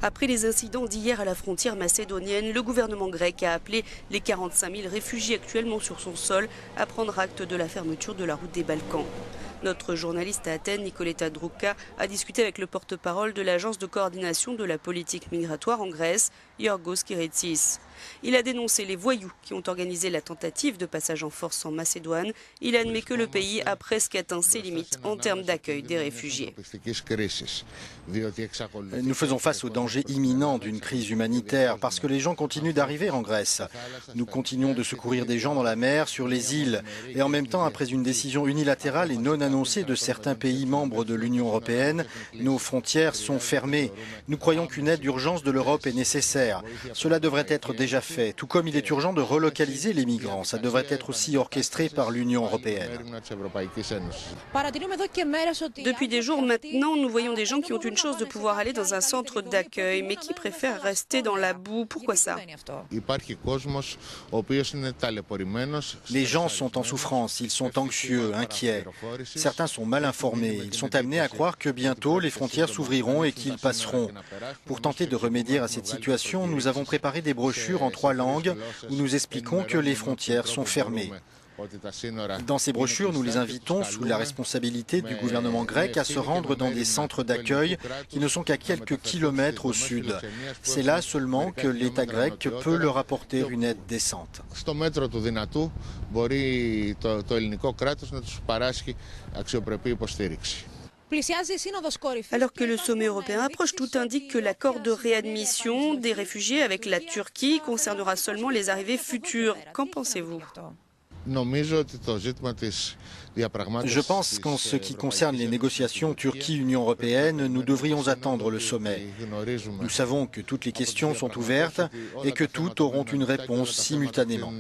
Après les incidents d'hier à la frontière macédonienne, le gouvernement grec a appelé les 45 000 réfugiés actuellement sur son sol à prendre acte de la fermeture de la route des Balkans. Notre journaliste à Athènes, Nicoletta Drouka, a discuté avec le porte-parole de l'agence de coordination de la politique migratoire en Grèce, Yorgos Kyritzis. Il a dénoncé les voyous qui ont organisé la tentative de passage en force en Macédoine. Il admet que le pays a presque atteint ses limites en termes d'accueil des réfugiés. Nous faisons face au danger imminent d'une crise humanitaire parce que les gens continuent d'arriver en Grèce. Nous continuons de secourir des gens dans la mer, sur les îles. Et en même temps, après une décision unilatérale et non annoncée de certains pays membres de l'Union européenne, nos frontières sont fermées. Nous croyons qu'une aide d'urgence de l'Europe est nécessaire. Cela devrait être déjà fait, tout comme il est urgent de relocaliser les migrants. Ça devrait être aussi orchestré par l'Union européenne. Depuis des jours maintenant, nous voyons des gens qui ont une chance de pouvoir aller dans un centre d'accueil, mais qui préfèrent rester dans la boue. Pourquoi ça? Les gens sont en souffrance, ils sont anxieux, inquiets. Certains sont mal informés. Ils sont amenés à croire que bientôt les frontières s'ouvriront et qu'ils passeront. Pour tenter de remédier à cette situation, nous avons préparé des brochures en 3 langues où nous expliquons que les frontières sont fermées. Dans ces brochures, nous les invitons, sous la responsabilité du gouvernement grec, à se rendre dans des centres d'accueil qui ne sont qu'à quelques kilomètres au sud. C'est là seulement que l'État grec peut leur apporter une aide décente. Alors que le sommet européen approche, tout indique que l'accord de réadmission des réfugiés avec la Turquie concernera seulement les arrivées futures. Qu'en pensez-vous? Je pense qu'en ce qui concerne les négociations Turquie-Union européenne, nous devrions attendre le sommet. Nous savons que toutes les questions sont ouvertes et que toutes auront une réponse simultanément.